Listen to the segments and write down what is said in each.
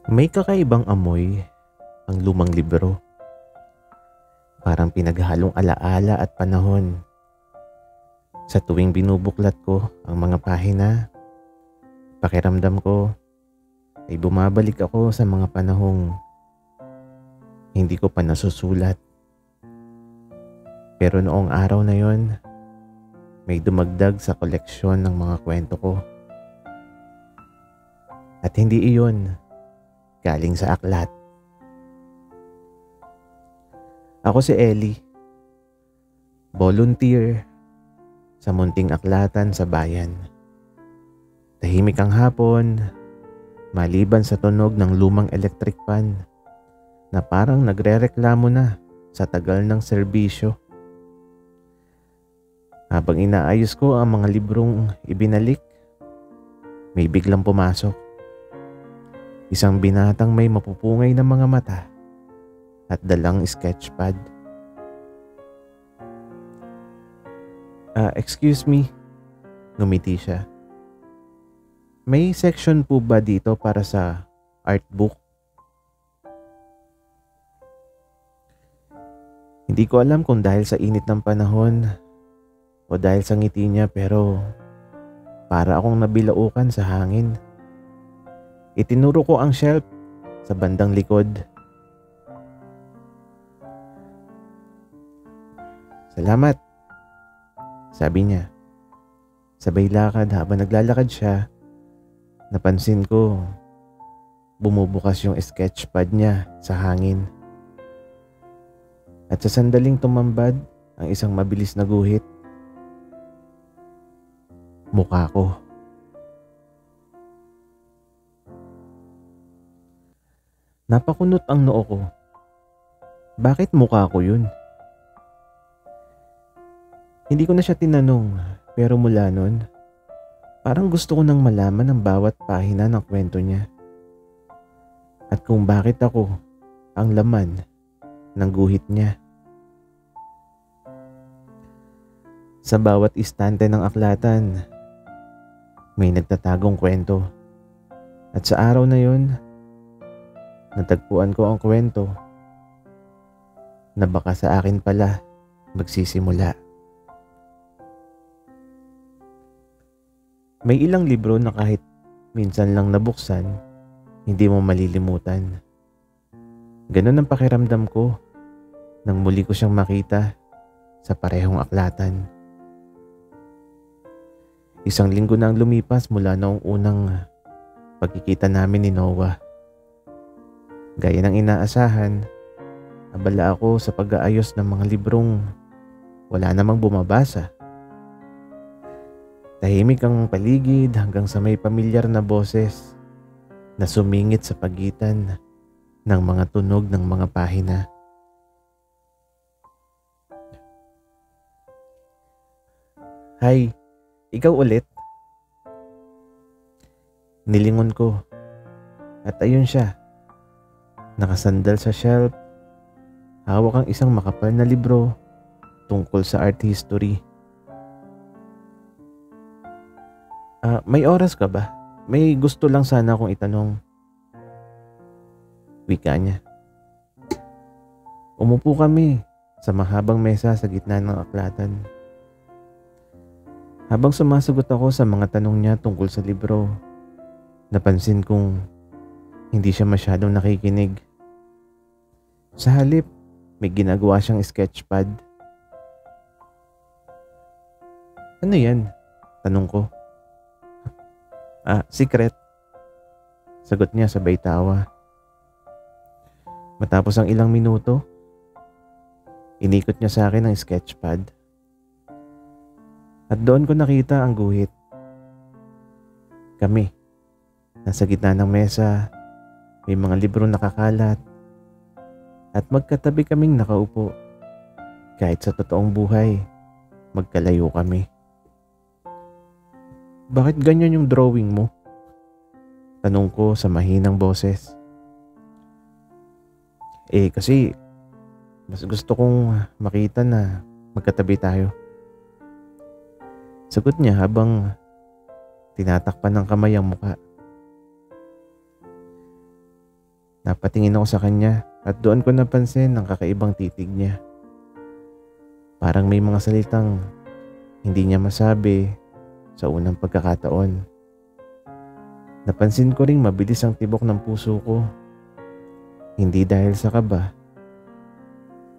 May kakaibang amoy ang lumang libro. Parang pinaghalong alaala at panahon. Sa tuwing binubuklat ko ang mga pahina, pakiramdam ko ay bumabalik ako sa mga panahong hindi ko pa nasusulat. Pero noong araw na yon, may dumagdag sa koleksyon ng mga kwento ko. At hindi iyon galing sa aklat. Ako si Ellie, volunteer sa munting aklatan sa bayan. Tahimik ang hapon, maliban sa tunog ng lumang electric fan na parang nagrereklamo na sa tagal ng serbisyo. Habang inaayos ko ang mga librong ibinalik, may biglang pumasok. Isang binatang may mapupungay na mga mata at dalang sketchpad. Excuse me, ngumiti siya. May section po ba dito para sa art book? Hindi ko alam kung dahil sa init ng panahon o dahil sa ngiti niya, pero para akong nabilaukan sa hangin. Itinuro ko ang shelf sa bandang likod. Salamat, sabi niya. Sabay lakad. Habang naglalakad siya, napansin ko bumubukas yung sketchpad niya sa hangin. At sa sandaling tumambad ang isang mabilis na guhit. Mukha ko. Napakunot ang noo ko. Bakit mukha ko yun? Hindi ko na siya tinanong, pero mula nun, parang gusto ko nang malaman ang bawat pahina ng kwento niya. At kung bakit ako ang laman ng guhit niya. Sa bawat istante ng aklatan, may nagtatagong kwento. At sa araw na yun, natagpuan ko ang kwento na baka sa akin pala magsisimula. May ilang libro na kahit minsan lang nabuksan, hindi mo malilimutan. Ganun ang pakiramdam ko nang muli ko siyang makita sa parehong aklatan. Isang linggo na ang lumipas mula noong unang pagkikita namin ni Noah. Gaya ng inaasahan, abala ako sa pag-aayos ng mga librong wala namang bumabasa. Tahimik ang paligid hanggang sa may pamilyar na boses na sumingit sa pagitan ng mga tunog ng mga pahina. Hi, ikaw ulit? Nilingon ko at ayun siya. Nakasandal sa shelf, hawak ang isang makapal na libro tungkol sa art history. May oras ka ba? May gusto lang sana akong itanong. Wika niya. Umupo kami sa mahabang mesa sa gitna ng aklatan. Habang sumasagot ako sa mga tanong niya tungkol sa libro, napansin kong hindi siya masyadong nakikinig. Sa halip, may ginagawa siyang sketchpad. Ano yan? Tanong ko. Secret. Sagot niya sabay tawa. Matapos ang ilang minuto, inikot niya sa akin ang sketchpad. At doon ko nakita ang guhit. Kami, nasa gitna ng mesa, may mga librong nakakalat, at magkatabi kaming nakaupo. Kahit sa totoong buhay, magkalayo kami. Bakit ganyan yung drawing mo? Tanong ko sa mahinang boses. Kasi mas gusto kong makita na magkatabi tayo. Sagot niya habang tinatakpan ng kamay ang muka. Napatingin ako sa kanya at doon ko napansin ang kakaibang titig niya. Parang may mga salitang hindi niya masabi sa unang pagkakataon. Napansin ko ring mabilis ang tibok ng puso ko. Hindi dahil sa kaba,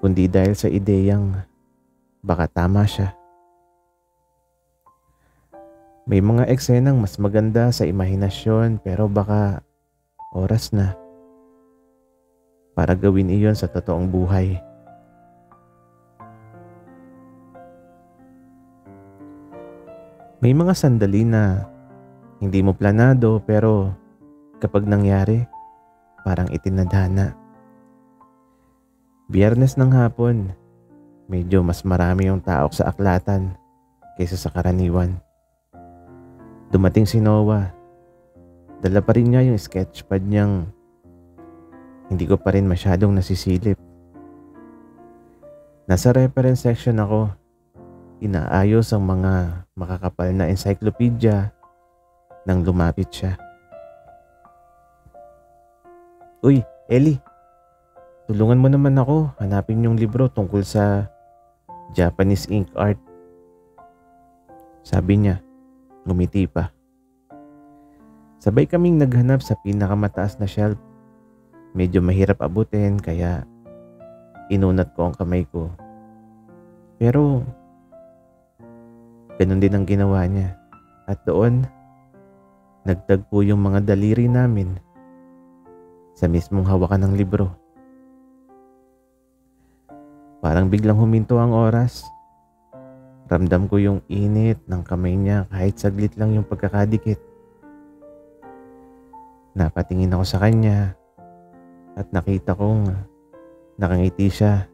kundi dahil sa ideyang baka tama siya. May mga eksenang mas maganda sa imahinasyon pero baka oras na para gawin iyon sa totoong buhay. May mga sandali na hindi mo planado pero kapag nangyari, parang itinadhana. Biyernes ng hapon, medyo mas marami yung tao sa aklatan kaysa sa karaniwan. Dumating si Noah. Dala pa rin niya yung sketchpad niyang hindi ko pa rin masyadong nasisilip. Nasa reference section ako. Inaayos ang mga makakapal na encyclopedia nang lumapit siya. Uy, Ellie. Tulungan mo naman ako hanapin yung libro tungkol sa Japanese ink art. Sabi niya, ngumiti pa. Sabay kaming naghanap sa pinakamataas na shelf. Medyo mahirap abutin kaya inunat ko ang kamay ko. Pero ganun din ang ginawa niya. At doon, nagtagpo yung mga daliri namin sa mismong hawakan ng libro. Parang biglang huminto ang oras. Ramdam ko yung init ng kamay niya kahit saglit lang yung pagkakadikit. Napatingin ako sa kanya at nakita kong nakangiti siya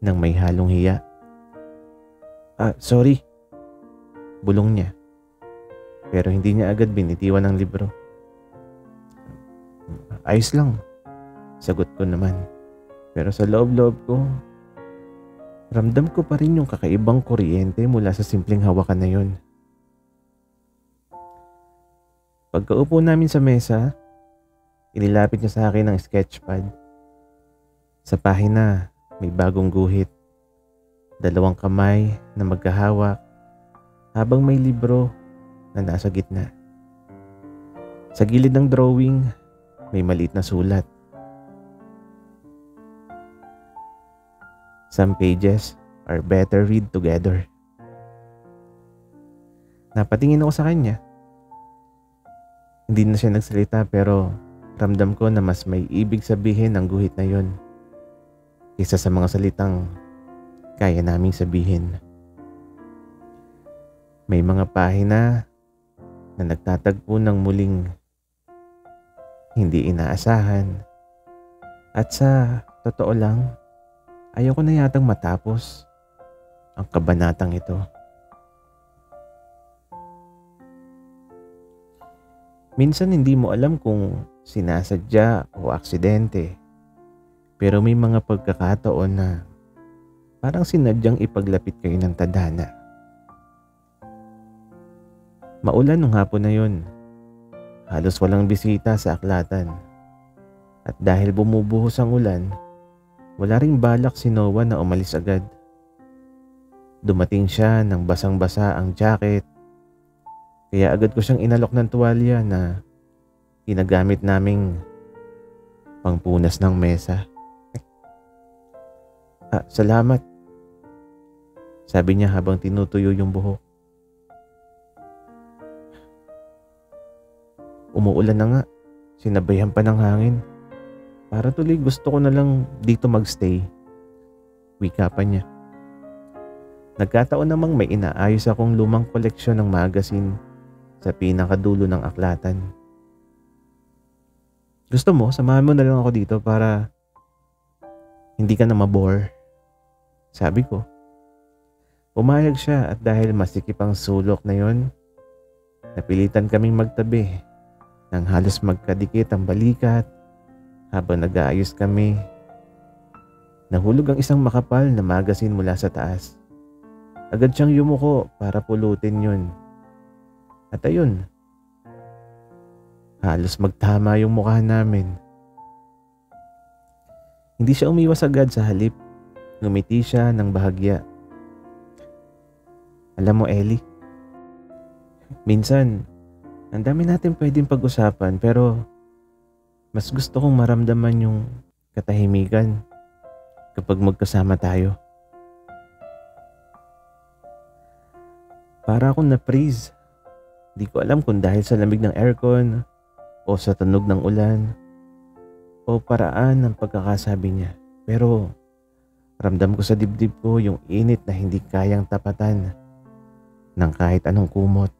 nang may halong hiya. Sorry. Bulong niya. Pero hindi niya agad binitiwan ang libro. Ayos lang. Sagot ko naman. Pero sa loob-loob ko, ramdam ko pa rin yung kakaibang kuryente mula sa simpleng hawakan na yun. Pagkaupo namin sa mesa, inilapit niya sa akin ang sketchpad. Sa pahina, may bagong guhit. 2 kamay na magkahawak habang may libro na nasa gitna. Sa gilid ng drawing, may maliit na sulat. Some pages are better read together. Napatingin ako sa kanya. Hindi na siya nagsalita pero ramdam ko na mas may ibig sabihin ang guhit na yon kaysa sa mga salitang kaya naming sabihin. May mga pahina na nagtatagpo ng muling hindi inaasahan. At sa totoo lang, ayoko na yatang matapos ang kabanatang ito. Minsan hindi mo alam kung sinasadya o aksidente. Pero may mga pagkakataon na parang sinadyang ipaglapit kayo ng tadhana. Maulan nung hapon na yun. Halos walang bisita sa aklatan. At dahil bumubuhos ang ulan, wala ring balak si Noah na umalis agad. Dumating siya nang basang-basa ang jacket. Kaya agad ko siyang inalok ng tuwalya na ginagamit naming pangpunas ng mesa. Salamat. Sabi niya habang tinutuyo yung buhok. Umuulan na nga. Sinabayan pa ng hangin. Para tuloy gusto ko na lang dito magstay. Wika pa niya. Nagkataon namang may inaayos akong lumang koleksyon ng magazine sa pinakadulo ng aklatan. Gusto mo, samahan mo na lang ako dito para hindi ka na mabore. Sabi ko. Pumayag siya at dahil masikip ang sulok na yon, napilitan kaming magtabi nang halos magkadikit ang balikat habang nag-aayos kami. Nahulog ang isang makapal na magazine mula sa taas. Agad siyang yumuko para pulutin yun. At ayun, halos magtama yung mukha namin Hindi siya umiwas agad, sa halip ngumiti siya ng bahagya. Alam mo, Ellie, minsan ang dami natin pwedeng pag-usapan, pero mas gusto kong maramdaman yung katahimikan kapag magkasama tayo. Para akong na-freeze. Di ko alam kung dahil sa lamig ng aircon o sa tunog ng ulan o paraan ng pagkakasabi niya. Pero ramdam ko sa dibdib ko yung init na hindi kayang tapatan ng kahit anong kumot.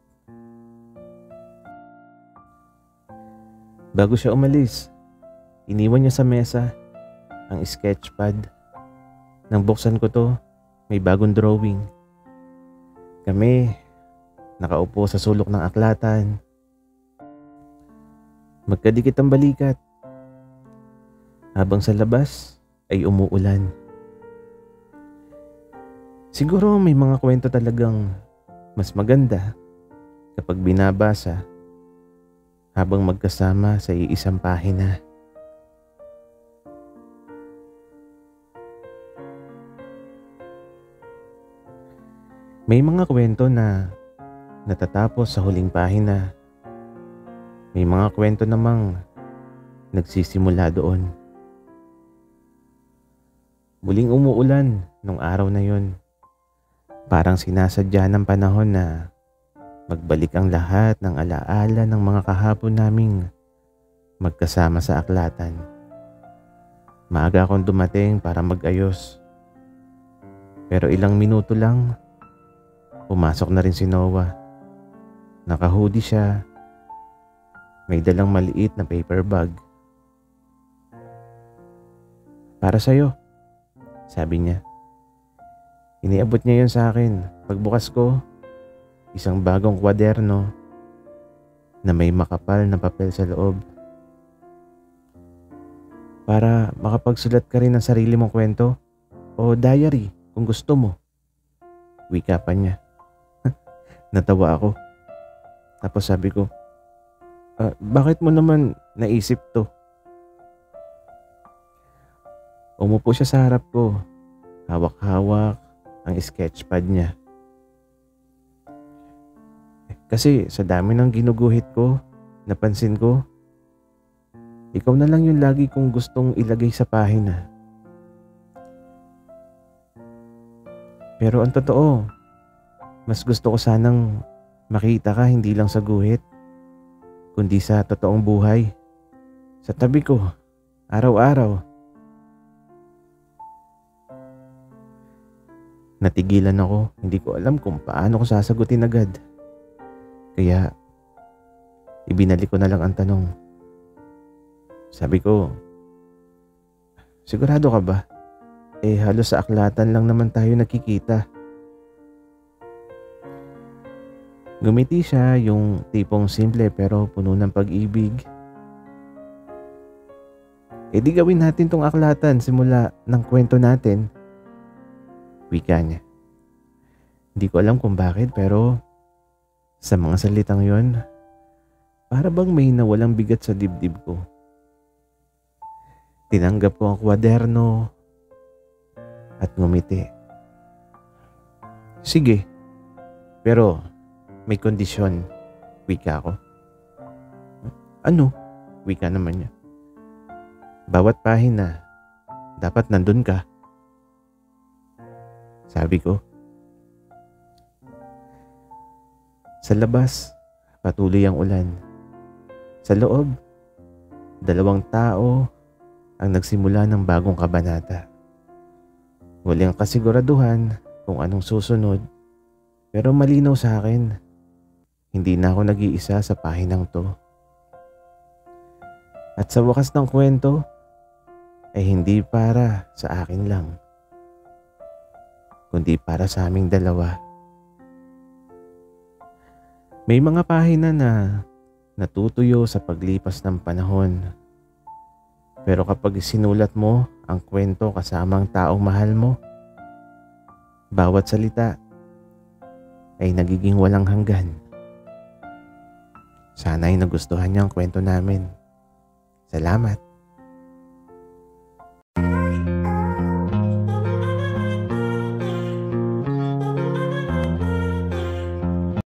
Bago siya umalis, iniwan niya sa mesa ang sketchpad. Nang buksan ko to, may bagong drawing. Kami, nakaupo sa sulok ng aklatan. Magkadikit ang balikat. Habang sa labas ay umuulan. Siguro may mga kwento talagang mas maganda kapag binabasa habang magkasama sa iisang pahina. May mga kwento na natatapos sa huling pahina. May mga kwento namang nagsisimula doon. Muling umuulan nung araw na yon. Parang sinasadya ng panahon na magbalik ang lahat ng alaala ng mga kahapon naming magkasama sa aklatan. Maaga akong dumating para mag-ayos. Pero ilang minuto lang, pumasok na rin si Noah. Naka-hoodie siya. May dalang maliit na paper bag. Para sa'yo, sabi niya. Iniabot niya yun sa akin. Pagbukas ko, isang bagong kwaderno na may makapal na papel sa loob. Para makapagsulat ka rin ng sarili mong kwento o diary kung gusto mo. Wika pa niya. Natawa ako. Tapos sabi ko, bakit mo naman naisip to? Umupo siya sa harap ko. Hawak-hawak ang sketchpad niya. Kasi sa dami ng ginuguhit ko, napansin ko, ikaw na lang yung lagi kong gustong ilagay sa pahina. Pero ang totoo, mas gusto ko sanang makita ka hindi lang sa guhit, kundi sa totoong buhay. Sa tabi ko, araw-araw. Natigilan ako, hindi ko alam kung paano ko sasagutin agad. Kaya, ibinalik ko na lang ang tanong. Sabi ko, sigurado ka ba? Halos sa aklatan lang naman tayo nakikita. Ngumiti siya, yung tipong simple pero puno ng pag-ibig. Di gawin natin tong aklatan simula ng kwento natin. Wika niya. Hindi ko alam kung bakit pero sa mga salitang yon, para bang may nawalang bigat sa dibdib ko. Tinanggap ko ang kwaderno at ngumiti. Sige, pero may kondisyon, wika ko. Ano? Wika naman niya. Bawat pahina, dapat nandun ka. Sabi ko. Sa labas, patuloy ang ulan. Sa loob, 2 tao ang nagsimula ng bagong kabanata. Walang kasiguraduhan kung anong susunod, pero malinaw sa akin. Hindi na ako nag-iisa sa pahinang to. At sa wakas ng kwento, ay hindi para sa akin lang, kundi para sa aming dalawa. May mga pahina na natutuyo sa paglipas ng panahon. Pero kapag sinulat mo ang kwento kasama ang taong mahal mo, bawat salita ay nagiging walang hanggan. Sana ay nagustuhan niyo ang kwento namin. Salamat.